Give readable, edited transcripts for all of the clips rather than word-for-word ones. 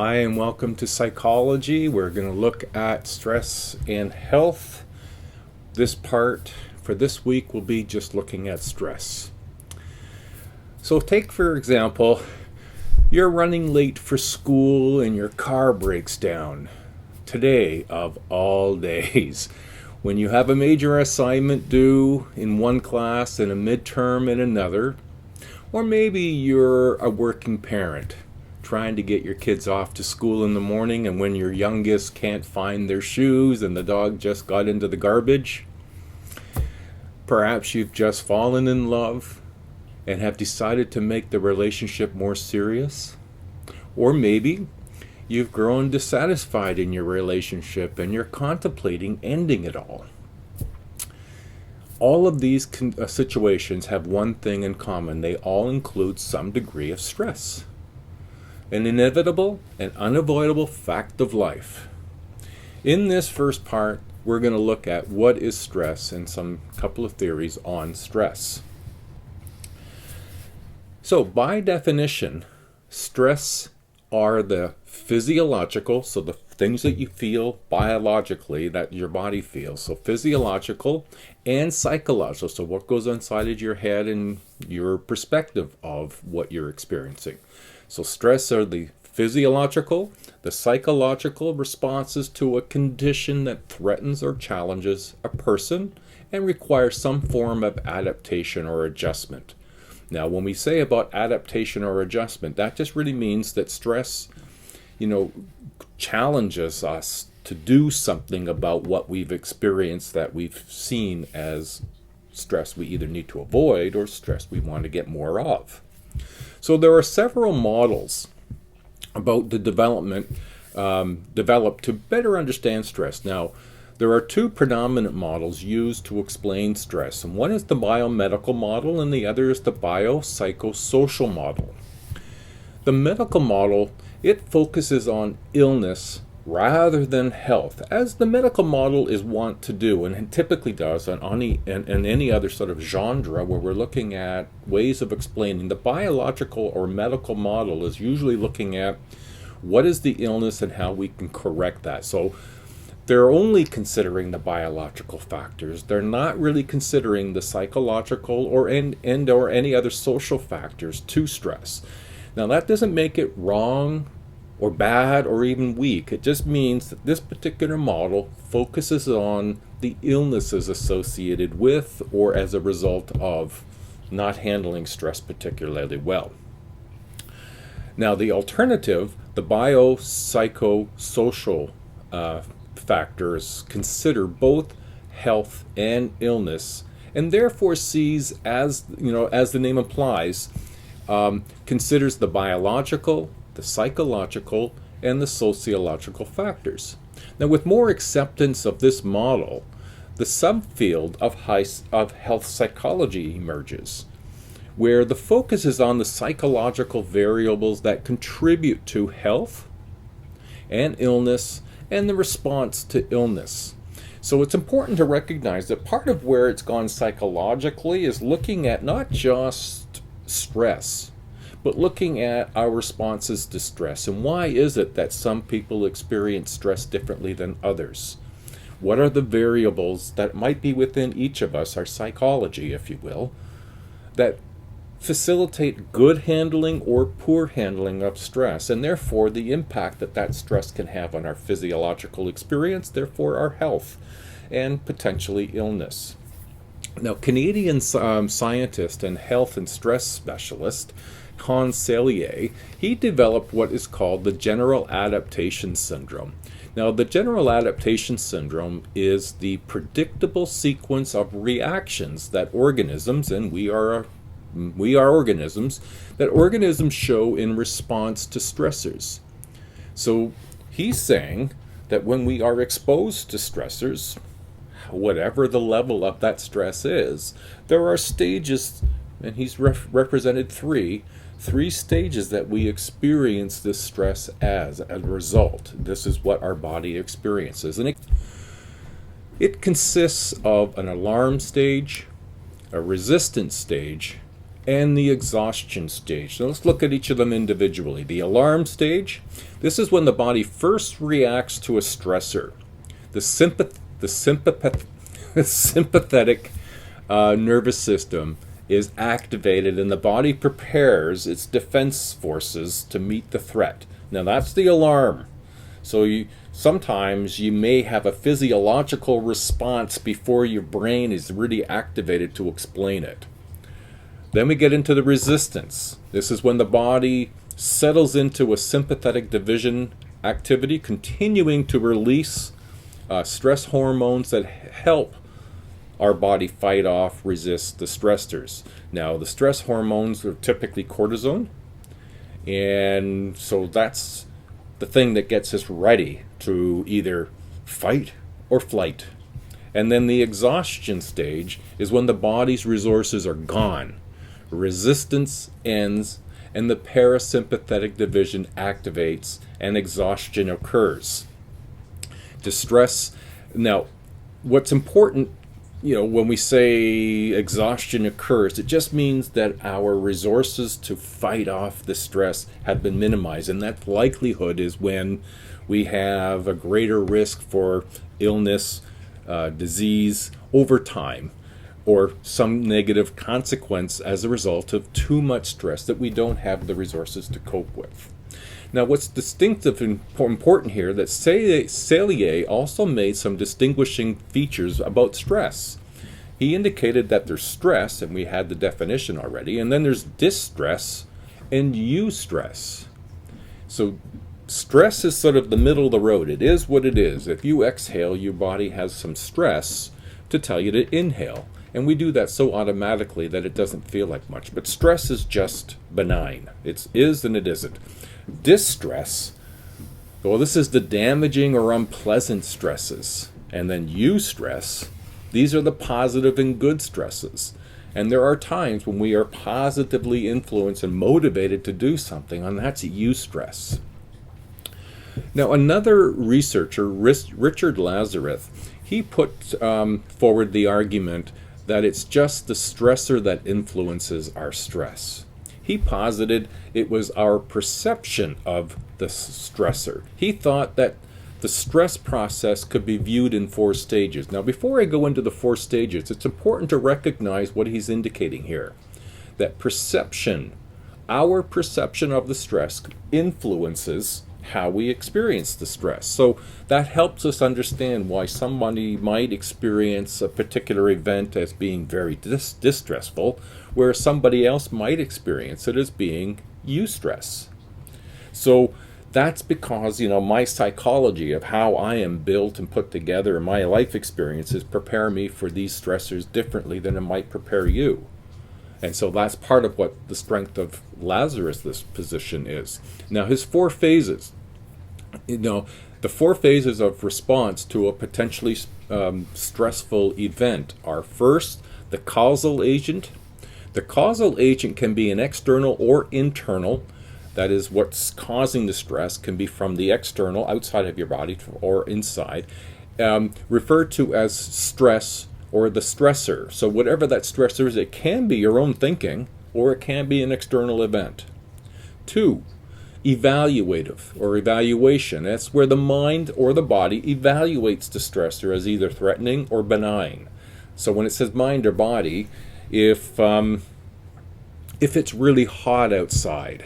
Hi, and welcome to Psychology. We're going to look at stress and health. This part for this week will be just looking at stress. So take, for example, you're running late for school and your car breaks down. Today, of all days, when you have a major assignment due in one class and a midterm in another, or maybe you're a working parent trying to get your kids off to school in the morning, and when your youngest can't find their shoes and the dog just got into the garbage. Perhaps you've just fallen in love and have decided to make the relationship more serious. Or maybe you've grown dissatisfied in your relationship and you're contemplating ending it all. All of these situations have one thing in common. They all include some degree of stress. An inevitable and unavoidable fact of life. In this first part, we're going to look at what is stress and some couple of theories on stress. So by definition, stress are the physiological, so the things that you feel biologically, that your body feels. So physiological and psychological, so what goes inside of your head and your perspective of what you're experiencing. So stress are the physiological, the psychological responses to a condition that threatens or challenges a person and requires some form of adaptation or adjustment. Now, when we say about adaptation or adjustment, that just really means that stress, challenges us to do something about what we've experienced that we've seen as stress we either need to avoid or stress we want to get more of. So there are several models about the developed to better understand stress. Now, there are two predominant models used to explain stress, and one is the biomedical model and the other is the biopsychosocial model. The medical model, it focuses on illness rather than health, as the medical model is wont to do, and typically does on any other sort of genre where we're looking at ways of explaining. The biological or medical model is usually looking at what is the illness and how we can correct that. So they're only considering the biological factors. They're not really considering the psychological or any other social factors to stress. Now that doesn't make it wrong or bad or even weak. It just means that this particular model focuses on the illnesses associated with or as a result of not handling stress particularly well. Now the alternative, the biopsychosocial factors, consider both health and illness, and therefore sees, as the name implies, considers the biological, the psychological, and the sociological factors. Now, with more acceptance of this model, the subfield of health psychology emerges, where the focus is on the psychological variables that contribute to health and illness and the response to illness. So it's important to recognize that part of where it's gone psychologically is looking at not just stress, but looking at our responses to stress. And why is it that some people experience stress differently than others? What are the variables that might be within each of us, our psychology, if you will, that facilitate good handling or poor handling of stress, and therefore the impact that stress can have on our physiological experience, therefore our health, and potentially illness. Now, Canadian scientist and health and stress specialist Hans Selye, he developed what is called the general adaptation syndrome. Now, the general adaptation syndrome is the predictable sequence of reactions that organisms, and we are organisms, that organisms show in response to stressors. So he's saying that when we are exposed to stressors, whatever the level of that stress is, there are stages, and he's represented three stages that we experience this stress as a result. This is what our body experiences. And it consists of an alarm stage, a resistance stage, and the exhaustion stage. So let's look at each of them individually. The alarm stage, this is when the body first reacts to a stressor. The sympathetic nervous system is activated and the body prepares its defense forces to meet the threat. Now that's the alarm. So sometimes you may have a physiological response before your brain is really activated to explain it. Then we get into the resistance. This is when the body settles into a sympathetic division activity, continuing to release stress hormones that help our body fight off, resist the stressors. Now, the stress hormones are typically cortisone, and so that's the thing that gets us ready to either fight or flight. And then the exhaustion stage is when the body's resources are gone. Resistance ends, and the parasympathetic division activates, and exhaustion occurs. Distress. Now, what's important, when we say exhaustion occurs, it just means that our resources to fight off the stress have been minimized, and that likelihood is when we have a greater risk for illness, disease over time, or some negative consequence as a result of too much stress that we don't have the resources to cope with. Now, what's distinctive and important here, that Selye also made some distinguishing features about stress. He indicated that there's stress, and we had the definition already, and then there's distress and eustress. So stress is sort of the middle of the road. It is what it is. If you exhale, your body has some stress to tell you to inhale. And we do that so automatically that it doesn't feel like much. But stress is just benign. It is and it isn't. Distress, well, this is the damaging or unpleasant stresses. And then eustress, these are the positive and good stresses. And there are times when we are positively influenced and motivated to do something, and that's eustress. Now, another researcher, Richard Lazarus, he put forward the argument that it's just the stressor that influences our stress. He posited it was our perception of the stressor. He thought that the stress process could be viewed in 4 stages. Now, before I go into the 4 stages, it's important to recognize what he's indicating here. That perception, our perception of the stress, influences how we experience the stress. So that helps us understand why somebody might experience a particular event as being very distressful, where somebody else might experience it as being eustress. So that's because, my psychology of how I am built and put together, and my life experiences prepare me for these stressors differently than it might prepare you. And so that's part of what the strength of Lazarus' this position is. Now, his 4 phases. The 4 phases of response to a potentially stressful event are: first, the causal agent. The causal agent can be an external or internal. That is, what's causing the stress can be from the external, outside of your body, or inside, referred to as stress or the stressor. So whatever that stressor is, it can be your own thinking, or it can be an external event. 2, evaluative or evaluation. That's where the mind or the body evaluates the stressor as either threatening or benign. So when it says mind or body, if it's really hot outside,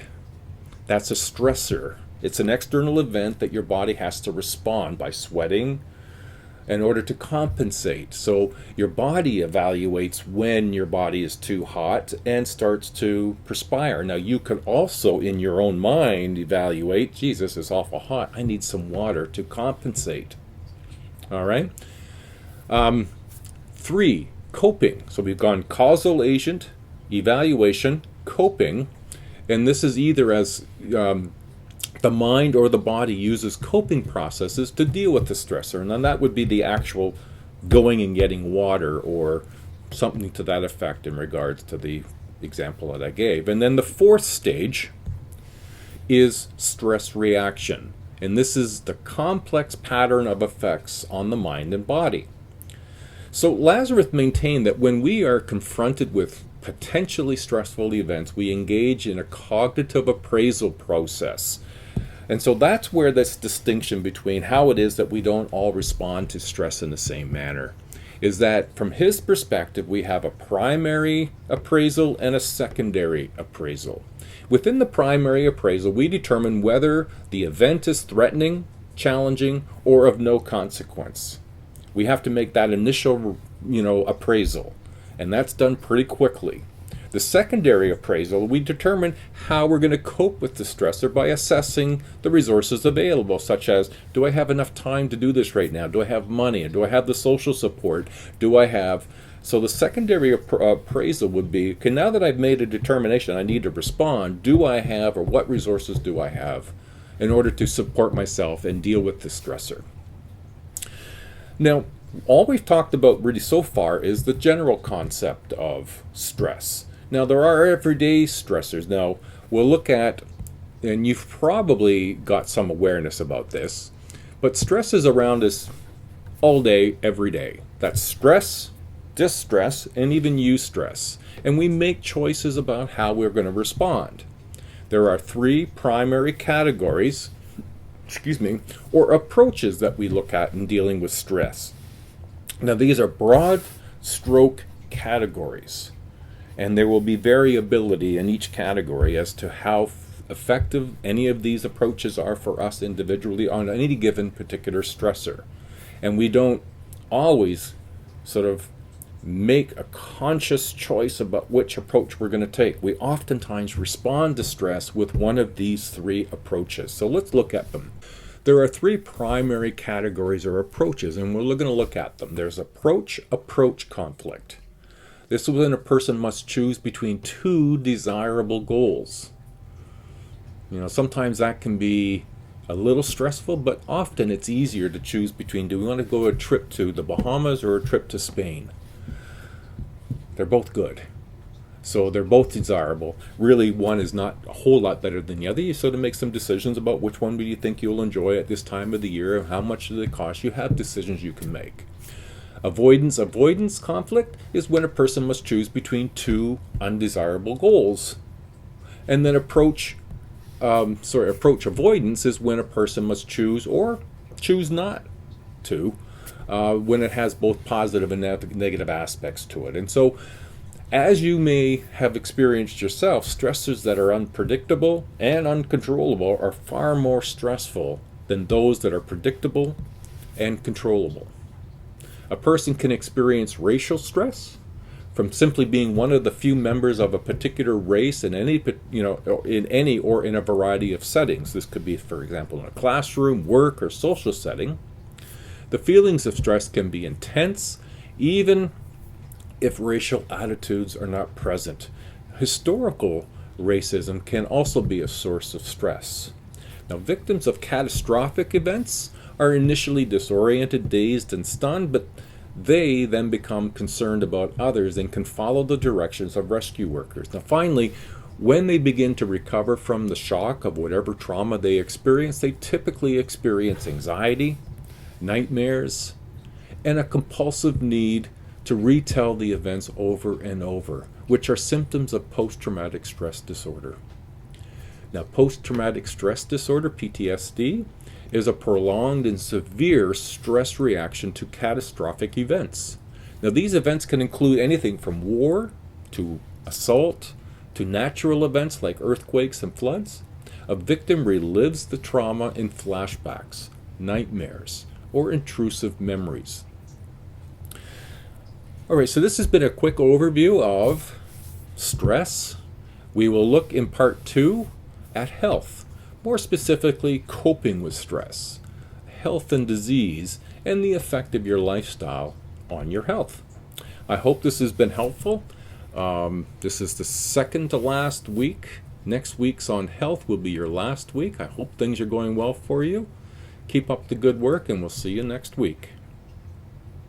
that's a stressor. It's an external event that your body has to respond by sweating in order to compensate. So your body evaluates when your body is too hot and starts to perspire. Now, you could also, in your own mind, evaluate, Jesus, it's awful hot. I need some water to compensate. All right? 3, coping. So we've gone causal agent, evaluation, coping. And this is either as the mind or the body uses coping processes to deal with the stressor. And then that would be the actual going and getting water or something to that effect in regards to the example that I gave. And then the 4th stage is stress reaction. And this is the complex pattern of effects on the mind and body. So Lazarus maintained that when we are confronted with potentially stressful events, we engage in a cognitive appraisal process. And so that's where this distinction between how it is that we don't all respond to stress in the same manner is that from his perspective, we have a primary appraisal and a secondary appraisal. Within the primary appraisal, we determine whether the event is threatening, challenging, or of no consequence. We have to make that initial, appraisal, and that's done pretty quickly. The secondary appraisal, we determine how we're going to cope with the stressor by assessing the resources available, such as, do I have enough time to do this right now? Do I have money? Do I have the social support? So the secondary appraisal would be, okay, now that I've made a determination I need to respond, do I have, or what resources do I have in order to support myself and deal with the stressor? Now, all we've talked about really so far is the general concept of stress. Now, there are everyday stressors. Now, we'll look at, and you've probably got some awareness about this, but stress is around us all day, every day. That's stress, distress, and even eustress. And we make choices about how we're going to respond. There are three primary categories, or approaches that we look at in dealing with stress. Now, these are broad stroke categories, and there will be variability in each category as to how effective any of these approaches are for us individually on any given particular stressor. And we don't always sort of make a conscious choice about which approach we're going to take. We oftentimes respond to stress with one of these three approaches. So let's look at them. There are three primary categories or approaches, and we're going to look at them. There's approach conflict. This is when a person must choose between two desirable goals. Sometimes that can be a little stressful, but often it's easier to choose between, do we want to go a trip to the Bahamas or a trip to Spain? They're both good. So they're both desirable. Really, one is not a whole lot better than the other. You sort of make some decisions about which one do you think you'll enjoy at this time of the year, and how much do they cost. You have decisions you can make. Avoidance conflict is when a person must choose between two undesirable goals. And then approach avoidance is when a person must choose or choose not to, when it has both positive and negative aspects to it. And so, as you may have experienced yourself, stressors that are unpredictable and uncontrollable are far more stressful than those that are predictable and controllable. A person can experience racial stress from simply being one of the few members of a particular race in any or in a variety of settings. This could be, for example, in a classroom, work, or social setting. The feelings of stress can be intense, even if racial attitudes are not present. Historical racism can also be a source of stress. Now, victims of catastrophic events are initially disoriented, dazed, and stunned, but they then become concerned about others and can follow the directions of rescue workers. Now, finally, when they begin to recover from the shock of whatever trauma they experience, they typically experience anxiety, nightmares, and a compulsive need to retell the events over and over, which are symptoms of post-traumatic stress disorder. Now, post-traumatic stress disorder, PTSD, is a prolonged and severe stress reaction to catastrophic events. Now, these events can include anything from war to assault to natural events like earthquakes and floods. A victim relives the trauma in flashbacks, nightmares, or intrusive memories. All right, so this has been a quick overview of stress. We will look in part 2 at health, more specifically coping with stress, health and disease, and the effect of your lifestyle on your health. I hope this has been helpful. This is the second to last week. Next week's on health will be your last week. I hope things are going well for you. Keep up the good work, and we'll see you next week.